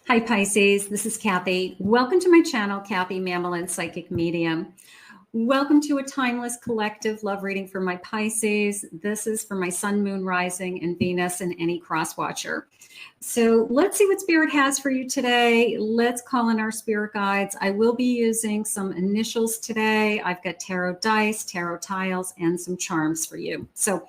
Hi Pisces, this is Kathy. Welcome to my channel, Kathy Mamolen, Psychic Medium. Welcome to a timeless collective love reading for my Pisces. This is for my Sun, Moon, Rising, and Venus, and any cross watcher. So let's see what Spirit has for you today. Let's call in our spirit guides. I will be using some initials today. I've got tarot dice, tarot tiles, and some charms for you. So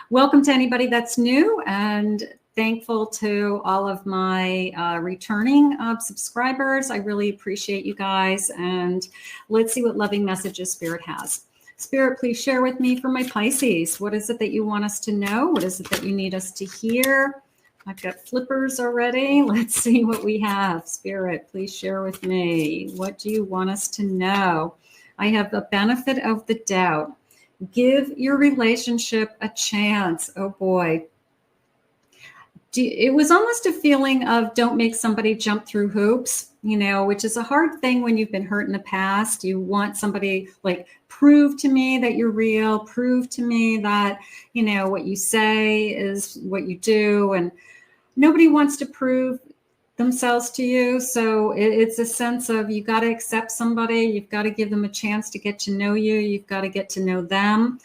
welcome to anybody that's new, and thankful to all of my returning subscribers. I really appreciate you guys. And let's see what loving messages Spirit has. Spirit, please share with me for my Pisces. What is it that you want us to know? What is it that you need us to hear? I've got flippers already. Let's see what we have. Spirit, please share with me. What do you want us to know? I have the benefit of the doubt. Give your relationship a chance. Oh boy. It was almost a feeling of don't make somebody jump through hoops, which is a hard thing when you've been hurt in the past. You want somebody like, prove to me that you're real, prove to me that, what you say is what you do. And nobody wants to prove themselves to you. So it's a sense of you got to accept somebody. You've got to give them a chance to get to know you. You've got to get to know them.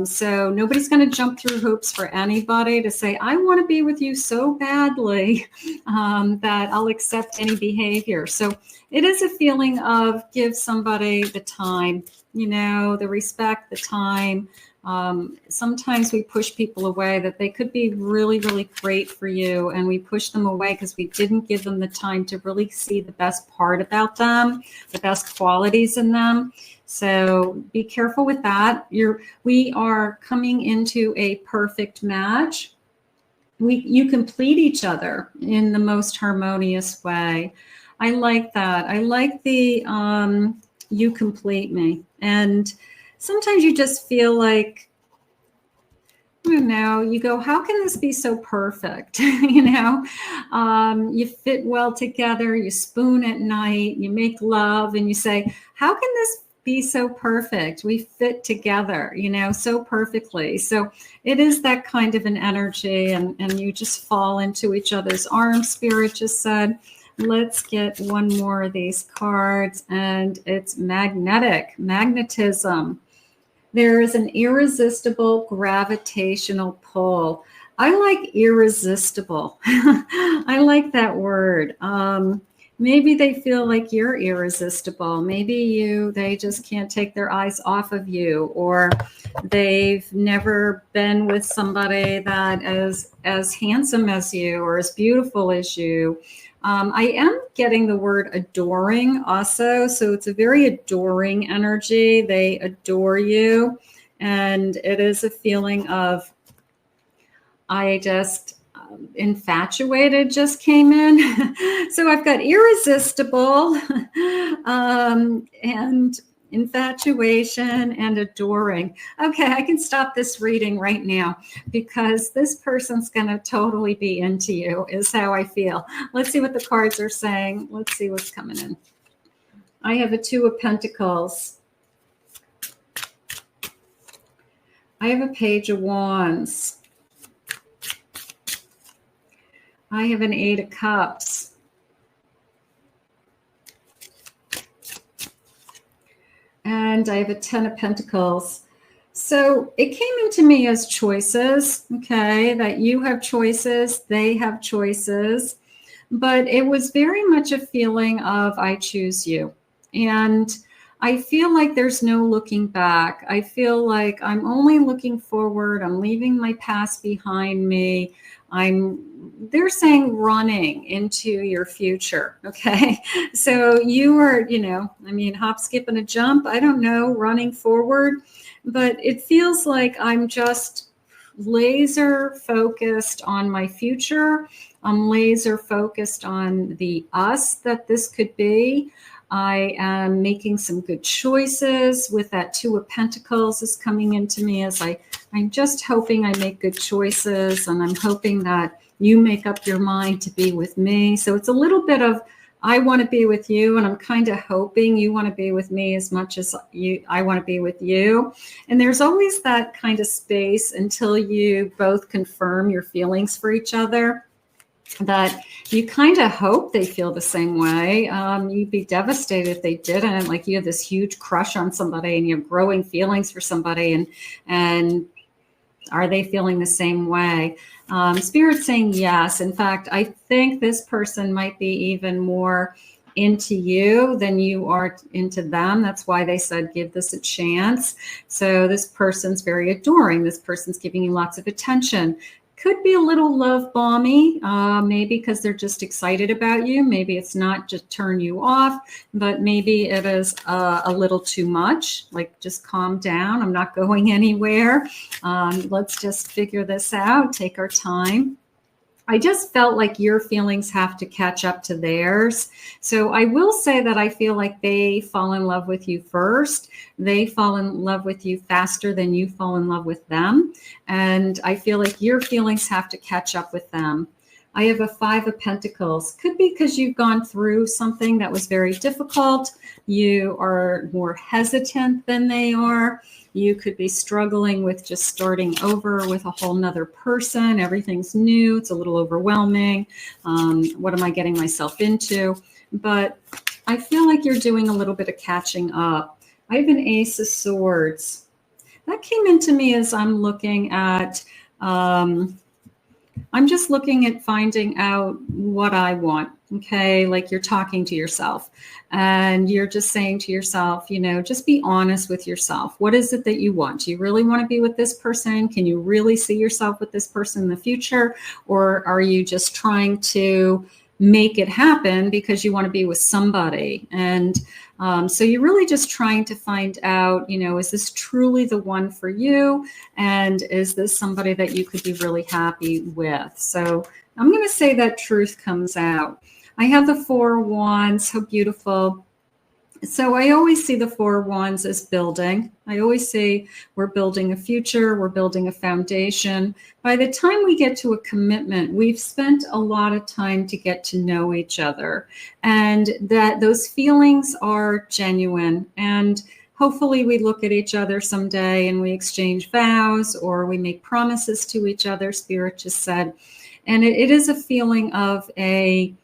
So nobody's going to jump through hoops for anybody to say, I want to be with you so badly that I'll accept any behavior. So it is a feeling of give somebody the time, the respect, the time. Sometimes we push people away that they could be really, really great for you. And we push them away because we didn't give them the time to really see the best part about them, the best qualities in them. So be careful with that. We are coming into a perfect match. You complete each other in the most harmonious way. I like that. I like the you complete me. And sometimes you just feel like, you go, how can this be so perfect? You fit well together, you spoon at night, you make love, and you say, how can this be so perfect? We fit together, so perfectly. So it is that kind of an energy, and you just fall into each other's arms. Spirit just said, let's get one more of these cards, and it's magnetism. There is an irresistible gravitational pull. I like irresistible. I like that word. Maybe they feel like you're irresistible. Maybe they just can't take their eyes off of you, or they've never been with somebody that is as handsome as you or as beautiful as you. I am getting the word adoring also. So it's a very adoring energy. They adore you. And it is a feeling of, infatuated just came in. So I've got irresistible and infatuation and adoring. Okay, I can stop this reading right now because this person's going to totally be into you, is how I feel. Let's see what the cards are saying. Let's see what's coming in. I have a Two of Pentacles. I have a Page of Wands. I have an Eight of Cups. And I have a Ten of Pentacles. So it came into me as choices, okay, that you have choices, they have choices, but it was very much a feeling of I choose you. And I feel like there's no looking back. I feel like I'm only looking forward. I'm leaving my past behind me. They're saying running into your future. Okay. So you are, hop, skip, and a jump. I don't know, running forward, but it feels like I'm just laser focused on my future. I'm laser focused on the us that this could be. I am making some good choices with that Two of Pentacles is coming into me as I'm just hoping I make good choices, and I'm hoping that you make up your mind to be with me. So it's a little bit of I want to be with you, and I'm kind of hoping you want to be with me as much as I want to be with you. And there's always that kind of space until you both confirm your feelings for each other. that you kind of hope they feel the same way. You'd be devastated if they didn't. Like you have this huge crush on somebody and you have growing feelings for somebody, and are they feeling the same way? Spirit's saying yes. In fact, I think this person might be even more into you than you are into them. That's why they said give this a chance. So this person's very adoring. This person's giving you lots of attention. Could be a little love bomby, maybe because they're just excited about you. Maybe it's not just turn you off, but maybe it is a little too much. Like, just calm down. I'm not going anywhere. Let's just figure this out. Take our time. I just felt like your feelings have to catch up to theirs. So I will say that I feel like they fall in love with you first. They fall in love with you faster than you fall in love with them. And I feel like your feelings have to catch up with them. I have a 5 of Pentacles. Could be because you've gone through something that was very difficult. You are more hesitant than they are. You could be struggling with just starting over with a whole nother person. Everything's new. It's a little overwhelming. What am I getting myself into? But I feel like you're doing a little bit of catching up. I have an Ace of Swords. That came into me as I'm looking at, I'm just looking at finding out what I want. Okay, like you're talking to yourself and you're just saying to yourself, you know, just be honest with yourself. What is it that you want? Do you really want to be with this person? Can you really see yourself with this person in the future? Or are you just trying to make it happen because you want to be with somebody? And so you're really just trying to find out, you know, is this truly the one for you? And is this somebody that you could be really happy with? So I'm going to say that truth comes out. I have the 4 of Wands. How beautiful. So I always see the 4 of Wands as building. I always say we're building a future. We're building a foundation. By the time we get to a commitment, we've spent a lot of time to get to know each other, and that those feelings are genuine. And hopefully we look at each other someday and we exchange vows or we make promises to each other, Spirit just said. And it is a feeling of a,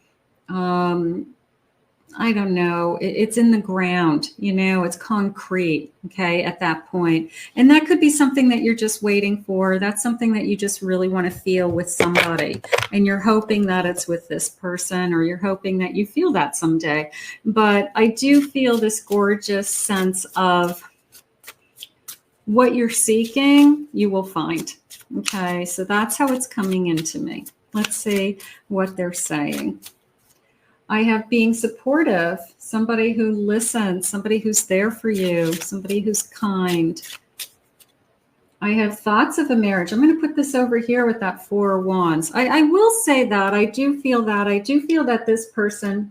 I don't know, it's in the ground, you know, it's concrete, okay, at that point. And that could be something that you're just waiting for. That's something that you just really want to feel with somebody. And you're hoping that it's with this person, or you're hoping that you feel that someday. But I do feel this gorgeous sense of what you're seeking, you will find. Okay, so that's how it's coming into me. Let's see what they're saying. I have being supportive, somebody who listens, somebody who's there for you, somebody who's kind. I have thoughts of a marriage. I'm going to put this over here with that 4 of Wands. I will say that I do feel that this person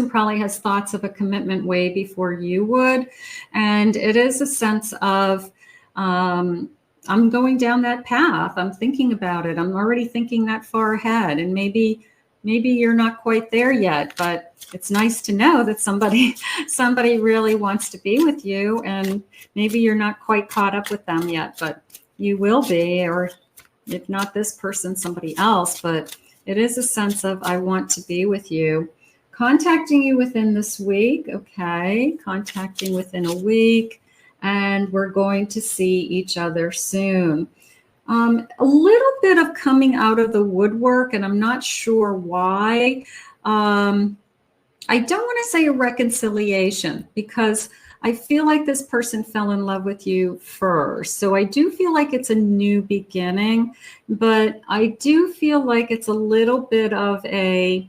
probably has thoughts of a commitment way before you would. And it is a sense of, I'm going down that path. I'm thinking about it. I'm already thinking that far ahead. And maybe you're not quite there yet, but it's nice to know that somebody really wants to be with you, and maybe you're not quite caught up with them yet, but you will be, or if not this person, somebody else. But it is a sense of, I want to be with you. Contacting you within this week. Okay, contacting within a week, and we're going to see each other soon. A little bit of coming out of the woodwork, and I'm not sure why. I don't want to say a reconciliation, because I feel like this person fell in love with you first. So I do feel like it's a new beginning, but I do feel like it's a little bit of a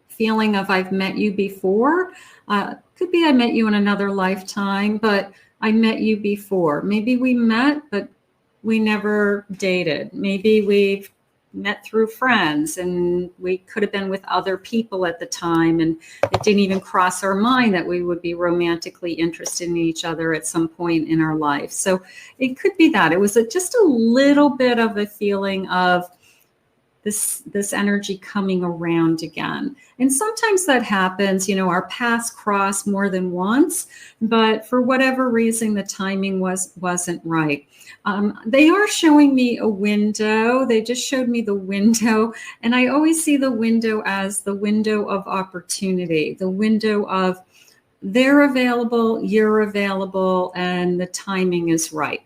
feeling of, I've met you before. Could be I met you in another lifetime, but I met you before. Maybe we met, but we never dated. Maybe we've met through friends, and we could have been with other people at the time, and it didn't even cross our mind that we would be romantically interested in each other at some point in our life. So it could be that. It was just a little bit of a feeling of, this energy coming around again. And sometimes that happens, you know, our paths cross more than once, but for whatever reason, the timing wasn't right. They are showing me a window. They just showed me the window. And I always see the window as the window of opportunity, the window of they're available, you're available, and the timing is right.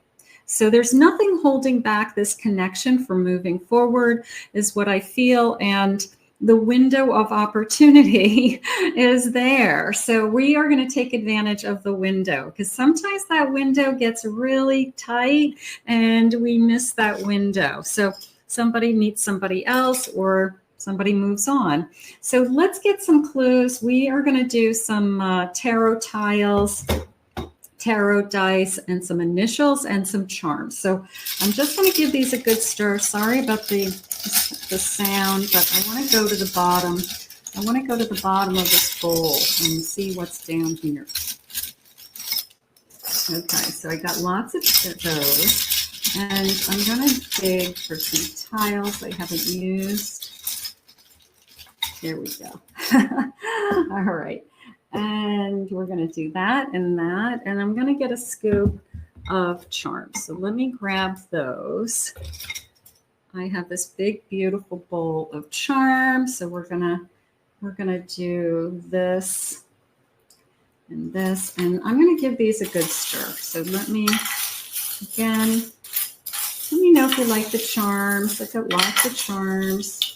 So there's nothing holding back this connection from moving forward, is what I feel. And the window of opportunity is there. So we are going to take advantage of the window, because sometimes that window gets really tight and we miss that window. So somebody meets somebody else or somebody moves on. So let's get some clues. We are going to do some tarot tiles, tarot dice, and some initials and some charms. So I'm just going to give these a good stir. Sorry about the sound, but I want to go to the bottom. I want to go to the bottom of this bowl and see what's down here. Okay, so I got lots of those, and I'm going to dig for some tiles I haven't used. Here we go. All right. And we're going to do that and that. And I'm going to get a scoop of charms. So let me grab those. I have this big, beautiful bowl of charms. So we're gonna do this and this. And I'm going to give these a good stir. So let me know if you like the charms. I've got lots of charms.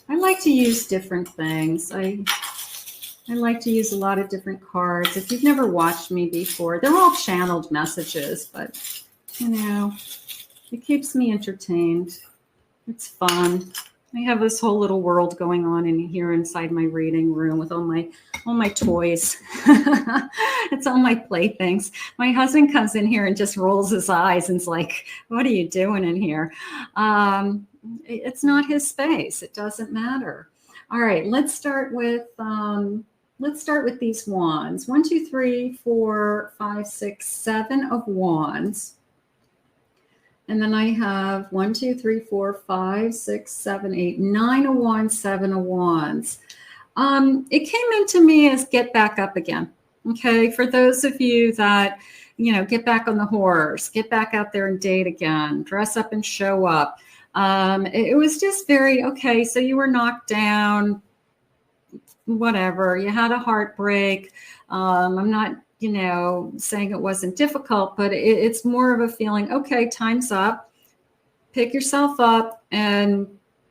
I like to use different things. I like to use a lot of different cards. If you've never watched me before, they're all channeled messages, but you know, it keeps me entertained. It's fun. I have this whole little world going on in here inside my reading room with all my toys. It's all my playthings. My husband comes in here and just rolls his eyes and is like, "What are you doing in here?" It's not his space. It doesn't matter. All right, let's start with these wands. 1, 2, 3, 4, 5, 6, 7 of wands. And then I have 1, 2, 3, 4, 5, 6, 7, 8, 9 of wands, 7 of wands. It came into me as get back up again. Okay, for those of you that, you know, get back on the horse, get back out there and date again, dress up and show up. It was just very, okay, so you were knocked down, whatever, you had a heartbreak. I'm not, you know, saying it wasn't difficult, but it's more of a feeling, okay, time's up, pick yourself up and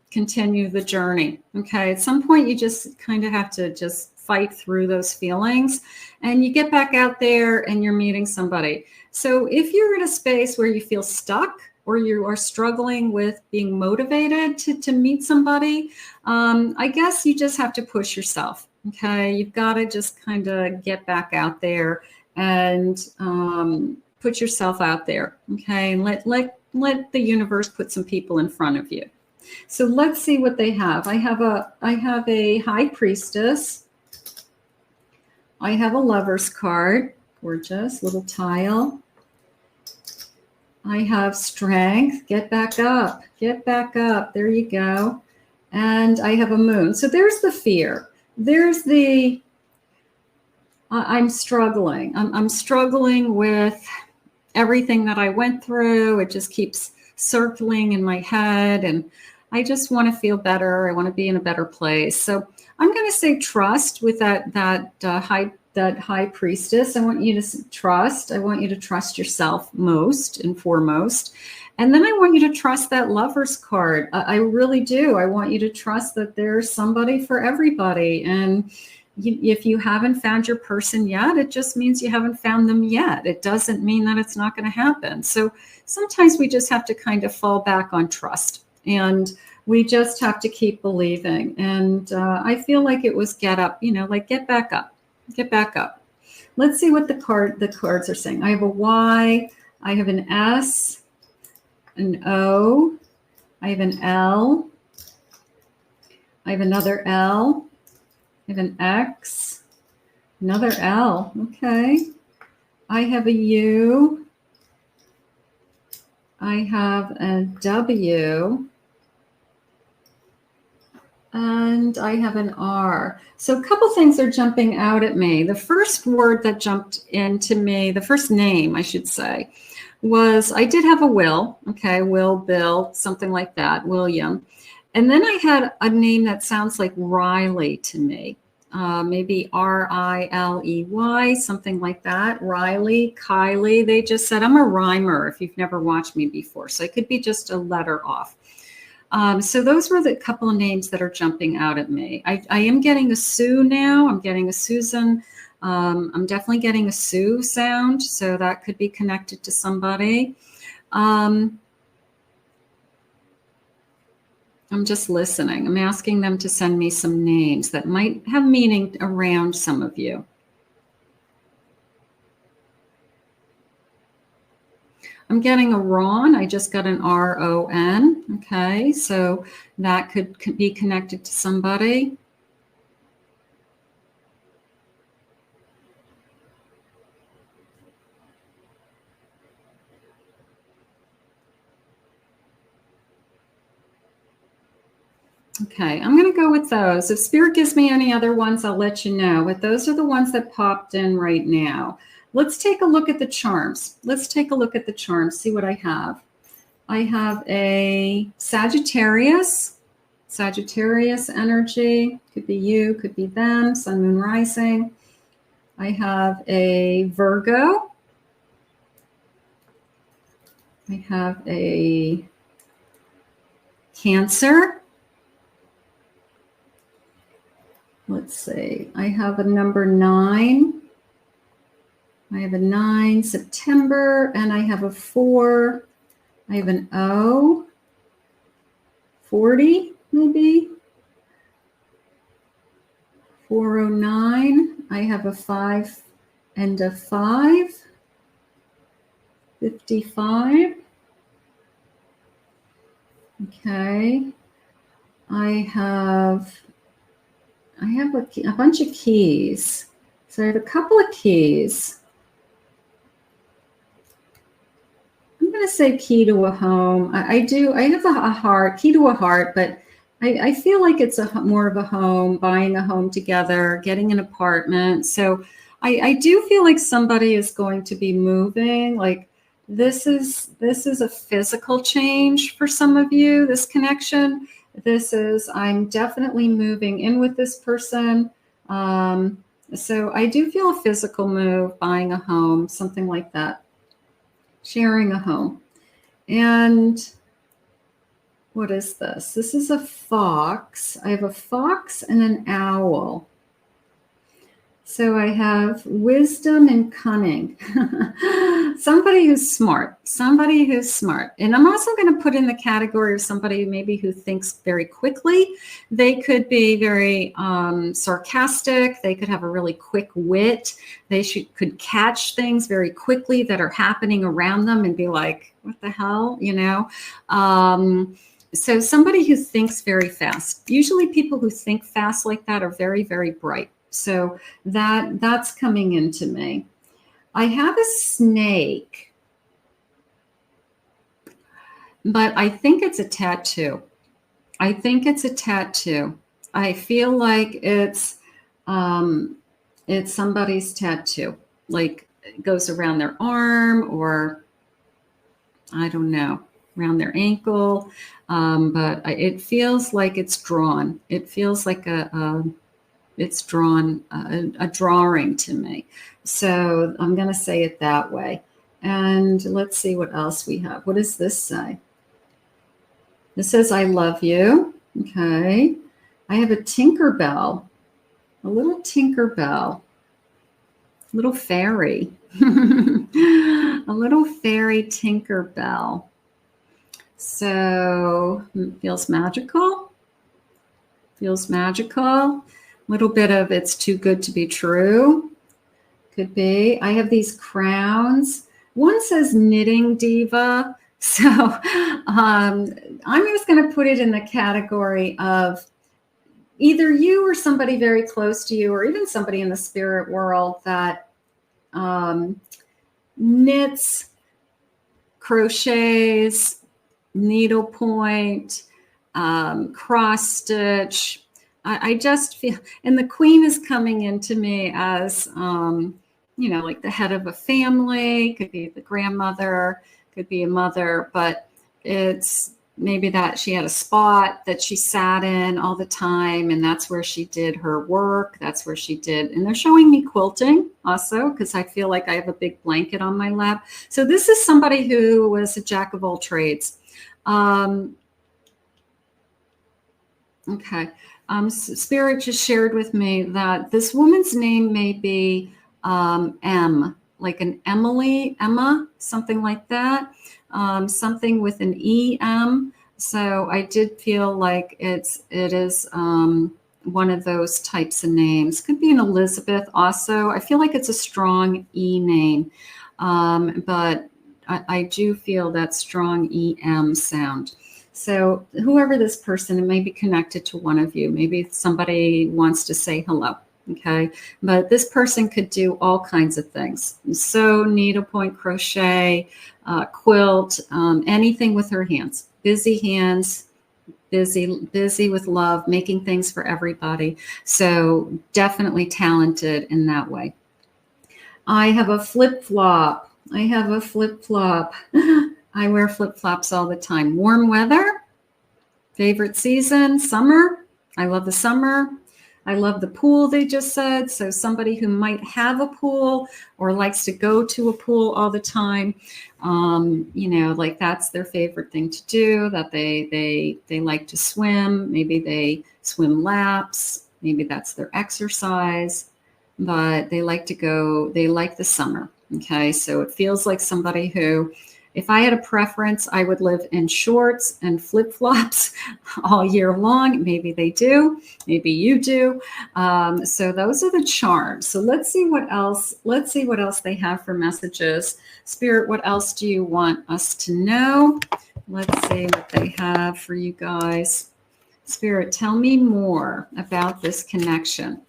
continue the journey. Okay, at some point you just kind of have to just fight through those feelings and you get back out there and you're meeting somebody. So if you're in a space where you feel stuck or you are struggling with being motivated to meet somebody, I guess you just have to push yourself. Okay, you've got to just kind of get back out there and put yourself out there. Okay, and let the universe put some people in front of you. So let's see what they have. I have a High Priestess. I have a Lover's card, gorgeous little tile. I have Strength. Get back up. Get back up. There you go. And I have a Moon. So there's the fear. There's the, I'm struggling. I'm struggling with everything that I went through. It just keeps circling in my head. And I just want to feel better. I want to be in a better place. So I'm going to say trust with that High Priestess. I want you to trust. I want you to trust yourself most and foremost. And then I want you to trust that Lover's card. I really do. I want you to trust that there's somebody for everybody. And if you haven't found your person yet, it just means you haven't found them yet. It doesn't mean that it's not going to happen. So sometimes we just have to kind of fall back on trust. And we just have to keep believing. And I feel like it was get up, you know, like get back up. Get back up. Let's see what the cards are saying. I have a Y. I have an S. An O, I have an L, I have another L, I have an X, another L, okay. I have a U, I have a W, And I have an R. So a couple things are jumping out at me. The first word that jumped into me, the first name, I should say, was I did have a Will. Okay, Will, Bill, something like that, William. And then I had a name that sounds like Riley to me. Maybe Riley, something like that. Riley, Kylie. They just said, I'm a rhymer if you've never watched me before. So it could be just a letter off. So those were the couple of names that are jumping out at me. I am getting a Sue now. I'm getting a Susan. I'm definitely getting a Sue sound. So that could be connected to somebody. I'm just listening. I'm asking them to send me some names that might have meaning around some of you. I'm getting a Ron. I just got an R-O-N. Okay, so that could be connected to somebody. Okay, I'm going to go with those. If Spirit gives me any other ones, I'll let you know. But those are the ones that popped in right now. Let's take a look at the charms. Let's take a look at the charms, see what I have. I have a Sagittarius energy. Could be you, could be them, Sun, Moon, Rising. I have a Virgo. I have a Cancer. Let's see. I have a number 9. I have a 9, September, and I have a 4. I have an O, 40 maybe, 409. I have a 5 and a 5, 55. Okay. I have a bunch of keys. So I have a couple of keys. I'm going to say key to a home. I have a heart, key to a heart, but I feel like it's more of a home, buying a home together, getting an apartment. So I do feel like somebody is going to be moving. Like this is a physical change for some of you, this connection. I'm definitely moving in with this person. So I do feel a physical move, buying a home, something like that, sharing a home. And what is this? This is a fox. I have a fox and an owl. So I have wisdom and cunning. Somebody who's smart. And I'm also going to put in the category of somebody maybe who thinks very quickly. They could be very sarcastic. They could have a really quick wit. They could catch things very quickly that are happening around them and be like, what the hell, So somebody who thinks very fast. Usually people who think fast like that are very, very bright. So that's coming into me. I have a snake, but I think it's a tattoo. I feel like it's somebody's tattoo, like it goes around their arm or I don't know, around their ankle. But it feels like it's drawn. It feels like it's drawn, a drawing to me. So I'm going to say it that way. And let's see what else we have. What does this say? This says, I love you. Okay. I have a Tinkerbell, a little Tinkerbell, little fairy, a little fairy Tinkerbell. So feels magical. Little bit of it's too good to be true. Could be. I have these crowns. One says knitting diva. So I'm just going to put it in the category of either you or somebody very close to you or even somebody in the spirit world that knits, crochets, needlepoint, cross stitch, I just feel, and the queen is coming into me as, like the head of a family, could be the grandmother, could be a mother, but it's maybe that she had a spot that she sat in all the time, and that's where she did her work. That's where she did, and they're showing me quilting also, because I feel like I have a big blanket on my lap. So this is somebody who was a jack of all trades. Okay. Spirit just shared with me that this woman's name may be M, like an Emily, Emma, something like that, something with an EM. So I did feel like it is one of those types of names. Could be an Elizabeth also. I feel like it's a strong E name, but I do feel that strong EM sound. So whoever this person, it may be connected to one of you. Maybe somebody wants to say hello, okay? But this person could do all kinds of things. Sew, needlepoint, crochet, quilt, anything with her hands. Busy hands, busy with love, making things for everybody. So definitely talented in that way. I have a flip-flop. I wear flip-flops all the time. Warm weather, favorite season, summer. I love the summer. I love the pool, they just said. So somebody who might have a pool or likes to go to a pool all the time, like that's their favorite thing to do, that they like to swim. Maybe they swim laps. Maybe that's their exercise, but they like the summer. Okay, so it feels like somebody who, if I had a preference, I would live in shorts and flip-flops all year long. Maybe they do. Maybe you do. So those are the charms. So let's see what else. Let's see what else they have for messages. Spirit, what else do you want us to know? Let's see what they have for you guys. Spirit, tell me more about this connection.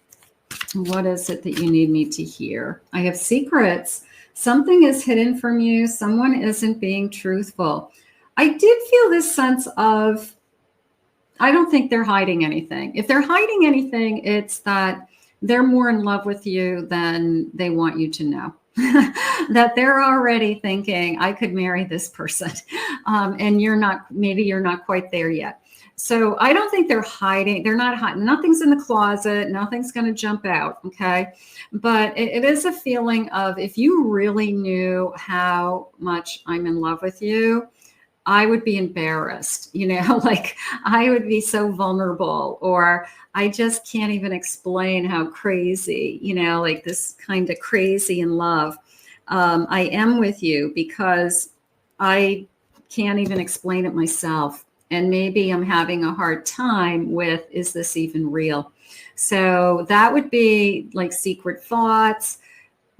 What is it that you need me to hear? I have secrets. Something is hidden from you. Someone isn't being truthful. I did feel this sense of, I don't think they're hiding anything. If they're hiding anything, it's that they're more in love with you than they want you to know. That they're already thinking, I could marry this person. And maybe you're not quite there yet. So I don't think they're hiding. They're not hiding. Nothing's in the closet. Nothing's going to jump out. Okay. But it is a feeling of, if you really knew how much I'm in love with you, I would be embarrassed, like I would be so vulnerable, or I just can't even explain how crazy, like this kind of crazy in love I am with you, because I can't even explain it myself. And maybe I'm having a hard time with, is this even real? So that would be like secret thoughts.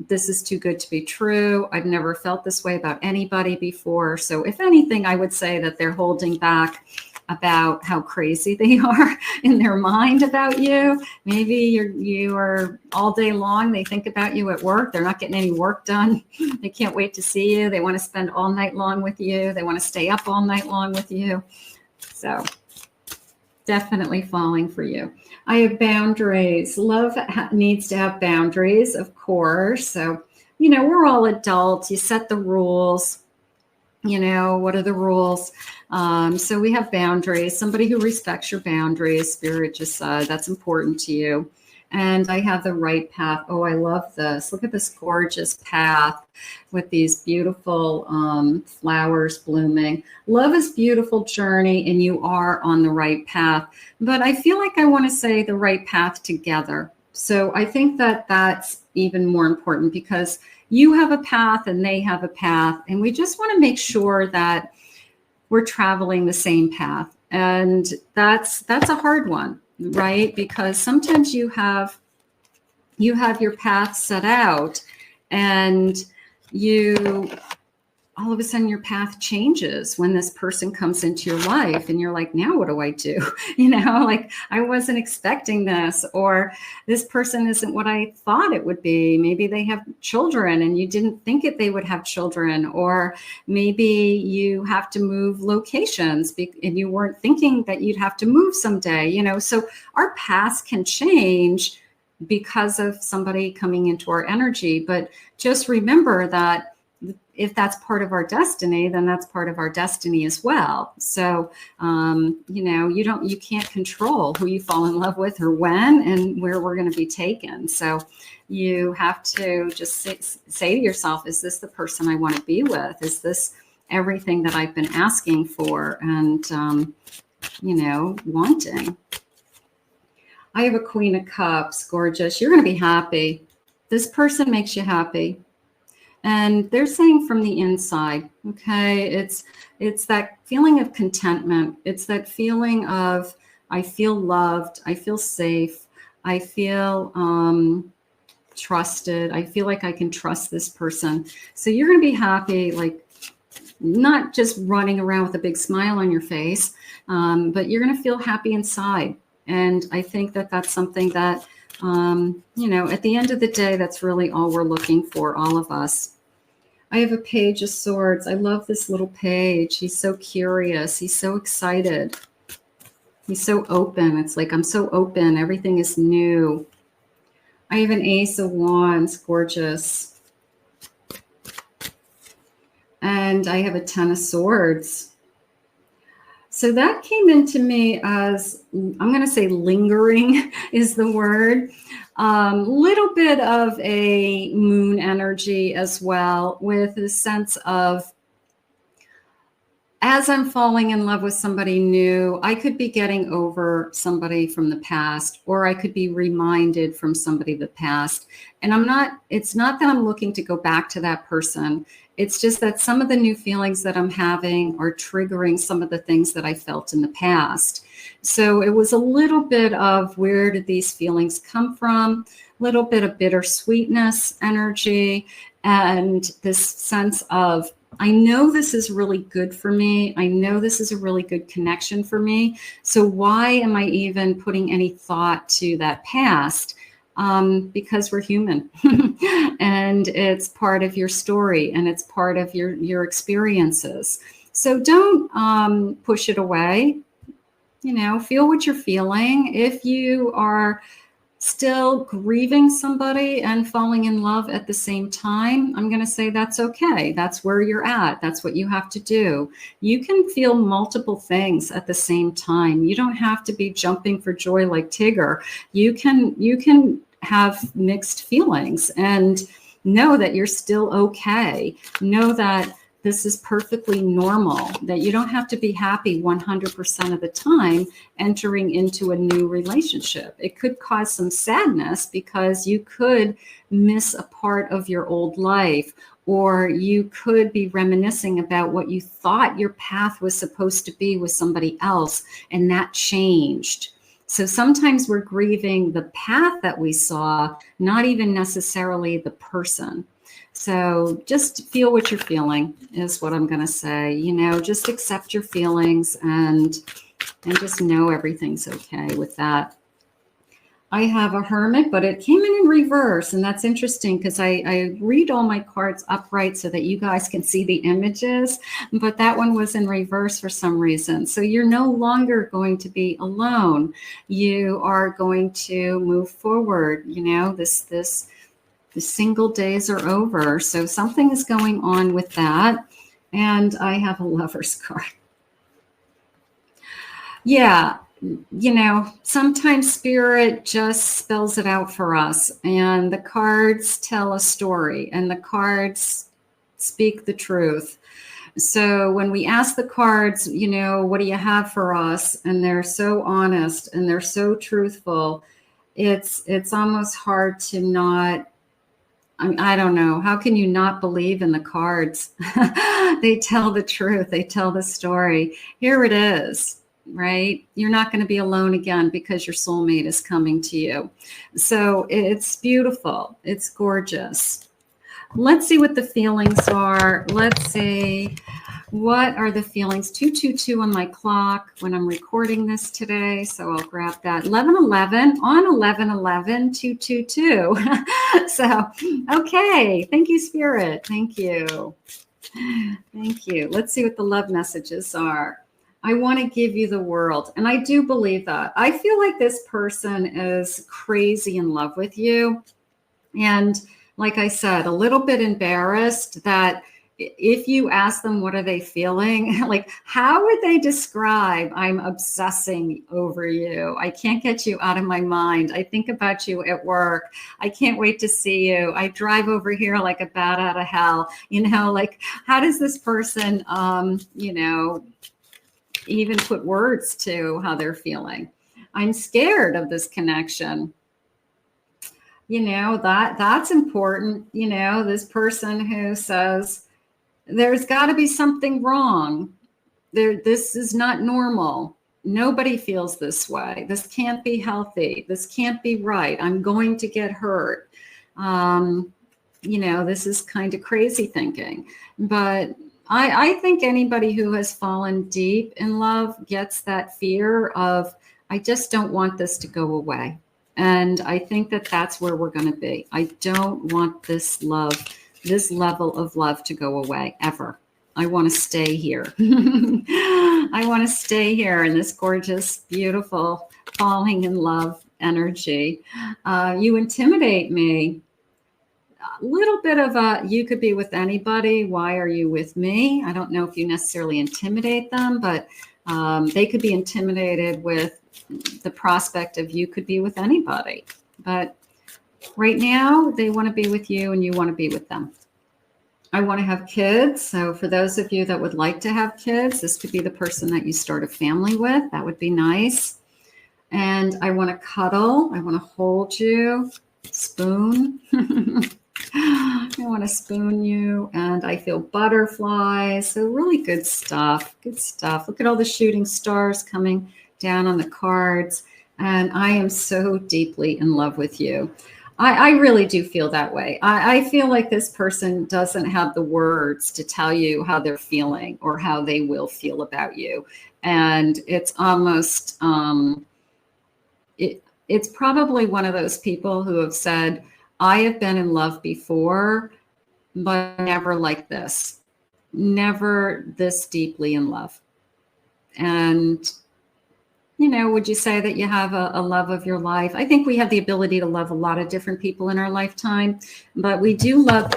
This is too good to be true. I've never felt this way about anybody before. So if anything, I would say that they're holding back about how crazy they are in their mind about you. Maybe you are all day long. They think about you at work. They're not getting any work done. They can't wait to see you. They want to spend all night long with you. They want to stay up all night long with you. So definitely falling for you. I have boundaries. Love needs to have boundaries, of course. So, we're all adults. You set the rules. What are the rules? So we have boundaries. Somebody who respects your boundaries. Spirit just said that's important to you. And I have the right path. Oh, I love this. Look at this gorgeous path with these beautiful flowers blooming. Love is beautiful journey, and you are on the right path. But I feel like I want to say the right path together. So I think that that's even more important, because you have a path and they have a path. And we just want to make sure that we're traveling the same path. And that's a hard one. Right? Because sometimes you have your path set out, and you all of a sudden your path changes when this person comes into your life and you're like, now what do I do? Like I wasn't expecting this, or this person isn't what I thought it would be. Maybe they have children and you didn't think they would have children, or maybe you have to move locations and you weren't thinking that you'd have to move someday, so our paths can change because of somebody coming into our energy. But just remember that if that's part of our destiny, then that's part of our destiny as well. So, you can't control who you fall in love with or when and where we're going to be taken. So you have to just say to yourself, is this the person I want to be with? Is this everything that I've been asking for and, wanting? I have a Queen of Cups, gorgeous. You're going to be happy. This person makes you happy. And they're saying from the inside, okay, it's that feeling of contentment. It's that feeling of, I feel loved. I feel safe. I feel trusted. I feel like I can trust this person. So you're going to be happy, like not just running around with a big smile on your face, but you're going to feel happy inside. And I think that that's something that, at the end of the day, that's really all we're looking for, all of us. I have a Page of Swords. I love this little page. He's so curious. He's so excited. He's so open. It's like, I'm so open. Everything is new. I have an Ace of Wands. Gorgeous. And I have a Ten of Swords. So that came into me as, I'm going to say lingering is the word. Little bit of a moon energy as well, with a sense of, as I'm falling in love with somebody new, I could be getting over somebody from the past, or I could be reminded from somebody of the past. And it's not that I'm looking to go back to that person. It's just that some of the new feelings that I'm having are triggering some of the things that I felt in the past. So it was a little bit of, where did these feelings come from? A little bit of bittersweetness energy, and this sense of, I know this is really good for me. I know this is a really good connection for me. So why am I even putting any thought to that past? Because we're human and it's part of your story and it's part of your experiences. So don't push it away. Feel what you're feeling. If you are still grieving somebody and falling in love at the same time, I'm going to say that's okay. That's where you're at. That's what you have to do. You can feel multiple things at the same time. You don't have to be jumping for joy like Tigger. You can have mixed feelings and know that you're still okay. Know that this is perfectly normal, that you don't have to be happy 100% of the time entering into a new relationship. It could cause some sadness because you could miss a part of your old life, or you could be reminiscing about what you thought your path was supposed to be with somebody else, and that changed. So sometimes we're grieving the path that we saw, not even necessarily the person. So just feel what you're feeling is what I'm going to say. Just accept your feelings and just know everything's okay with that. I have a Hermit, but it came in reverse. And that's interesting because I read all my cards upright so that you guys can see the images. But that one was in reverse for some reason. So you're no longer going to be alone. You are going to move forward. The single days are over. So something is going on with that. And I have a Lover's card. Yeah. Sometimes Spirit just spells it out for us, and the cards tell a story, and the cards speak the truth. So when we ask the cards, what do you have for us? And they're so honest and they're so truthful. It's almost hard to not, I don't know. How can you not believe in the cards? They tell the truth. They tell the story. Here it is. Right? You're not going to be alone again because your soulmate is coming to you. So it's beautiful. It's gorgeous. let's see what the feelings are. Let's see. What are the feelings? 222 on my clock when I'm recording this today. So I'll grab that. 1111 on 1111 222. So, okay. Thank you, Spirit. Thank you. Thank you. Let's see what the love messages are. I want to give you the world. And I do believe that. I feel like this person is crazy in love with you. And like I said, a little bit embarrassed that if you ask them what are they feeling, like how would they describe I'm obsessing over you? I can't get you out of my mind. I think about you at work. I can't wait to see you. I drive over here like a bat out of hell. You know, like how does this person, you know, even put words to how they're feeling? I'm scared of this connection. You know, that's important. You know, this person who says, there's got to be something wrong. This is not normal. Nobody feels this way. This can't be healthy. This can't be right. I'm going to get hurt. You know, this is kind of crazy thinking. But I think anybody who has fallen deep in love gets that fear of, I just don't want this to go away. And I think that that's where we're going to be. I don't want this love, this level of love to go away ever. I want to stay here. I want to stay here in this gorgeous, beautiful, falling in love energy. You intimidate me. A little bit of a, you could be with anybody. Why are you with me? I don't know if you necessarily intimidate them, but they could be intimidated with the prospect of you could be with anybody. But right now, they want to be with you and you want to be with them. I want to have kids. So for those of you that would like to have kids, this could be the person that you start a family with. That would be nice. And I want to cuddle. I want to hold you, spoon. I want to spoon you, and I feel butterflies. So really good stuff. Good stuff. Look at all the shooting stars coming down on the cards. And I am so deeply in love with you. I really do feel that way. I feel like this person doesn't have the words to tell you how they're feeling or how they will feel about you. And it's almost, it's probably one of those people who have said, I have been in love before, but never like this, never this deeply in love. And, you know, would you say that you have a love of your life? I think we have the ability to love a lot of different people in our lifetime, but we do love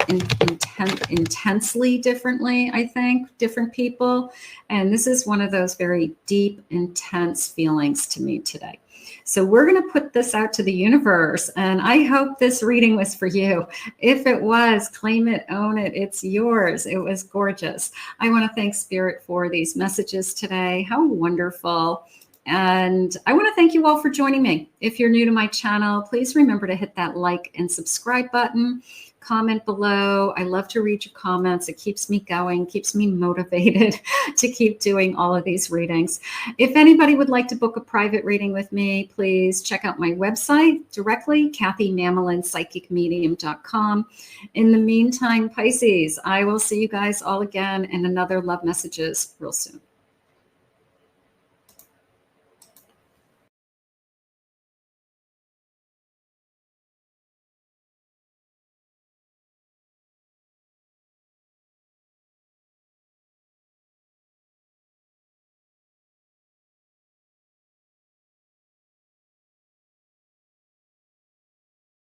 intensely differently, I think, different people. And this is one of those very deep, intense feelings to me today. So we're going to put this out to the universe, and I hope this reading was for you. If it was, claim it, own it. It's yours. It was gorgeous. I want to thank Spirit for these messages today. How wonderful. And I want to thank you all for joining me. If you're new to my channel, please remember to hit that like and subscribe button. Comment below. I love to read your comments. It keeps me going, keeps me motivated to keep doing all of these readings. If anybody would like to book a private reading with me, please check out my website directly, KathyMamolenPsychicMedium.com. In the meantime, Pisces, I will see you guys all again in another Love Messages real soon.